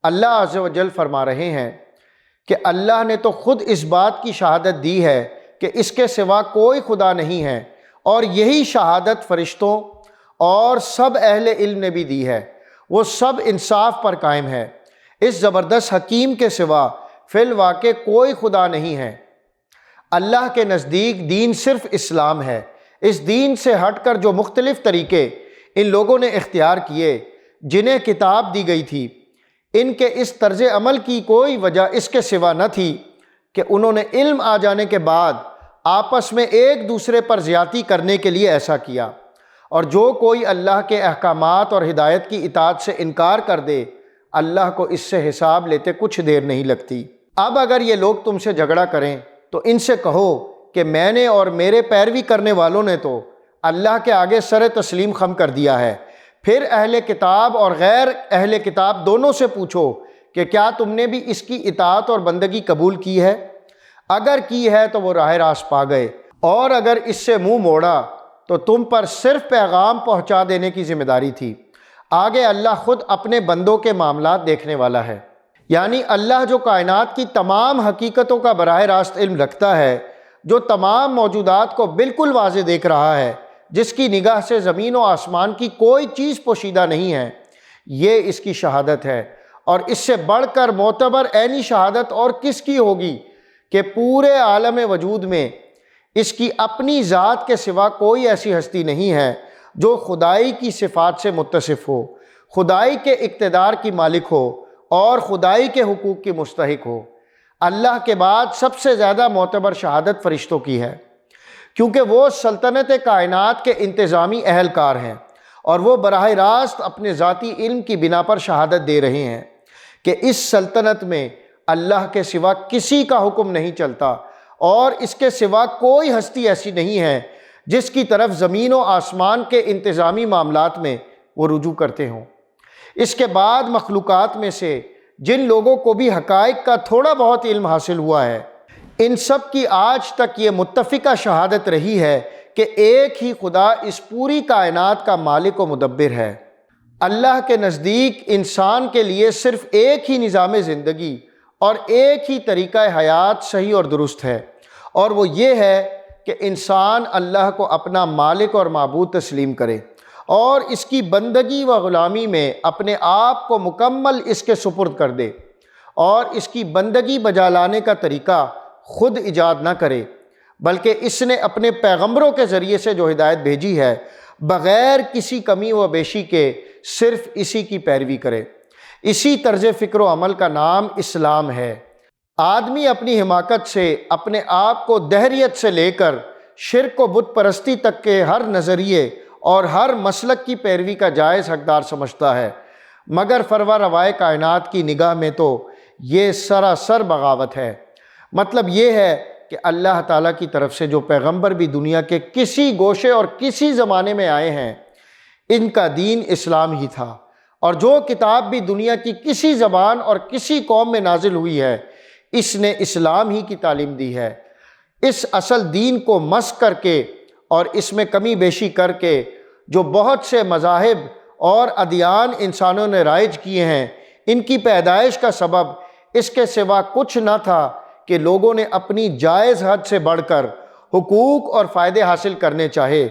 اللہ عز و جل فرما رہے ہیں کہ اللہ نے تو خود اس بات کی شہادت دی ہے کہ اس کے سوا کوئی خدا نہیں ہے، اور یہی شہادت فرشتوں اور سب اہل علم نے بھی دی ہے۔ وہ سب انصاف پر قائم ہے۔ اس زبردست حکیم کے سوا فی الواقع کوئی خدا نہیں ہے۔ اللہ کے نزدیک دین صرف اسلام ہے۔ اس دین سے ہٹ کر جو مختلف طریقے ان لوگوں نے اختیار کیے جنہیں کتاب دی گئی تھی، ان کے اس طرز عمل کی کوئی وجہ اس کے سوا نہ تھی کہ انہوں نے علم آ جانے کے بعد آپس میں ایک دوسرے پر زیادتی کرنے کے لیے ایسا کیا۔ اور جو کوئی اللہ کے احکامات اور ہدایت کی اطاعت سے انکار کر دے، اللہ کو اس سے حساب لیتے کچھ دیر نہیں لگتی۔ اب اگر یہ لوگ تم سے جھگڑا کریں تو ان سے کہو کہ میں نے اور میرے پیروی کرنے والوں نے تو اللہ کے آگے سر تسلیم خم کر دیا ہے۔ پھر اہل کتاب اور غیر اہل کتاب دونوں سے پوچھو کہ کیا تم نے بھی اس کی اطاعت اور بندگی قبول کی ہے؟ اگر کی ہے تو وہ راہ راست پا گئے، اور اگر اس سے منہ موڑا تو تم پر صرف پیغام پہنچا دینے کی ذمہ داری تھی۔ آگے اللہ خود اپنے بندوں کے معاملات دیکھنے والا ہے، یعنی اللہ جو کائنات کی تمام حقیقتوں کا براہ راست علم رکھتا ہے، جو تمام موجودات کو بالکل واضح دیکھ رہا ہے، جس کی نگاہ سے زمین و آسمان کی کوئی چیز پوشیدہ نہیں ہے، یہ اس کی شہادت ہے۔ اور اس سے بڑھ کر معتبر عینی شہادت اور کس کی ہوگی کہ پورے عالم وجود میں اس کی اپنی ذات کے سوا کوئی ایسی ہستی نہیں ہے جو خدائی کی صفات سے متصف ہو، خدائی کے اقتدار کی مالک ہو اور خدائی کے حقوق کی مستحق ہو۔ اللہ کے بعد سب سے زیادہ معتبر شہادت فرشتوں کی ہے، کیونکہ وہ سلطنت کائنات کے انتظامی اہلکار ہیں، اور وہ براہ راست اپنے ذاتی علم کی بنا پر شہادت دے رہے ہیں کہ اس سلطنت میں اللہ کے سوا کسی کا حکم نہیں چلتا، اور اس کے سوا کوئی ہستی ایسی نہیں ہے جس کی طرف زمین و آسمان کے انتظامی معاملات میں وہ رجوع کرتے ہوں۔ اس کے بعد مخلوقات میں سے جن لوگوں کو بھی حقائق کا تھوڑا بہت علم حاصل ہوا ہے، ان سب کی آج تک یہ متفقہ شہادت رہی ہے کہ ایک ہی خدا اس پوری کائنات کا مالک و مدبر ہے۔ اللہ کے نزدیک انسان کے لیے صرف ایک ہی نظام زندگی اور ایک ہی طریقہ حیات صحیح اور درست ہے، اور وہ یہ ہے کہ انسان اللہ کو اپنا مالک اور معبود تسلیم کرے، اور اس کی بندگی و غلامی میں اپنے آپ کو مکمل اس کے سپرد کر دے، اور اس کی بندگی بجا لانے کا طریقہ خود ایجاد نہ کرے، بلکہ اس نے اپنے پیغمبروں کے ذریعے سے جو ہدایت بھیجی ہے بغیر کسی کمی و بیشی کے صرف اسی کی پیروی کرے۔ اسی طرز فکر و عمل کا نام اسلام ہے۔ آدمی اپنی حماقت سے اپنے آپ کو دہریت سے لے کر شرک و بت پرستی تک کے ہر نظریے اور ہر مسلک کی پیروی کا جائز حقدار سمجھتا ہے، مگر فروا روائے کائنات کی نگاہ میں تو یہ سراسر بغاوت ہے۔ مطلب یہ ہے کہ اللہ تعالیٰ کی طرف سے جو پیغمبر بھی دنیا کے کسی گوشے اور کسی زمانے میں آئے ہیں، ان کا دین اسلام ہی تھا، اور جو کتاب بھی دنیا کی کسی زبان اور کسی قوم میں نازل ہوئی ہے، اس نے اسلام ہی کی تعلیم دی ہے۔ اس اصل دین کو مسخ کر کے اور اس میں کمی بیشی کر کے جو بہت سے مذاہب اور ادیان انسانوں نے رائج کیے ہیں، ان کی پیدائش کا سبب اس کے سوا کچھ نہ تھا کہ لوگوں نے اپنی جائز حد سے بڑھ کر حقوق اور فائدے حاصل کرنے چاہے،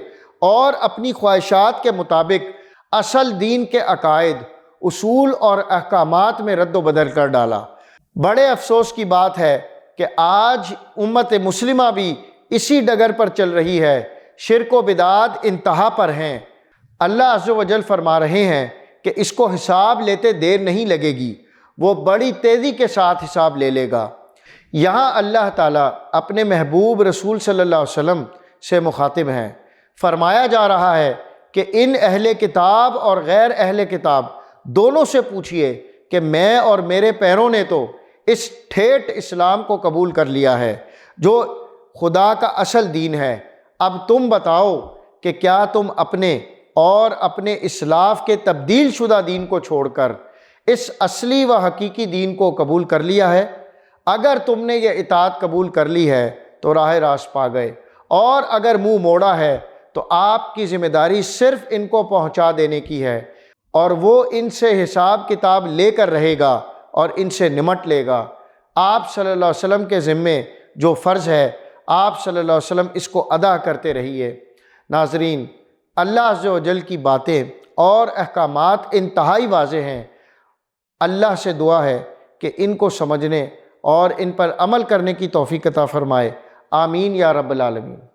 اور اپنی خواہشات کے مطابق اصل دین کے عقائد، اصول اور احکامات میں رد و بدل کر ڈالا۔ بڑے افسوس کی بات ہے کہ آج امت مسلمہ بھی اسی ڈگر پر چل رہی ہے۔ شرک و بدعات انتہا پر ہیں۔ اللہ عز و جل فرما رہے ہیں کہ اس کو حساب لیتے دیر نہیں لگے گی، وہ بڑی تیزی کے ساتھ حساب لے لے گا۔ یہاں اللہ تعالیٰ اپنے محبوب رسول صلی اللہ علیہ وسلم سے مخاطب ہیں۔ فرمایا جا رہا ہے کہ ان اہل کتاب اور غیر اہل کتاب دونوں سے پوچھئے کہ میں اور میرے پیروں نے تو اس ٹھیٹ اسلام کو قبول کر لیا ہے جو خدا کا اصل دین ہے۔ اب تم بتاؤ کہ کیا تم اپنے اور اپنے اسلاف کے تبدیل شدہ دین کو چھوڑ کر اس اصلی و حقیقی دین کو قبول کر لیا ہے؟ اگر تم نے یہ اطاعت قبول کر لی ہے تو راہ راست پا گئے، اور اگر منہ موڑا ہے تو آپ کی ذمہ داری صرف ان کو پہنچا دینے کی ہے، اور وہ ان سے حساب کتاب لے کر رہے گا، اور ان سے نمٹ لے گا۔ آپ صلی اللہ علیہ وسلم کے ذمے جو فرض ہے آپ صلی اللہ علیہ وسلم اس کو ادا کرتے رہیے۔ ناظرین، اللہ عز و جل کی باتیں اور احکامات انتہائی واضح ہیں۔ اللہ سے دعا ہے کہ ان کو سمجھنے اور ان پر عمل کرنے کی توفیق عطا فرمائے۔ آمین یا رب العالمین۔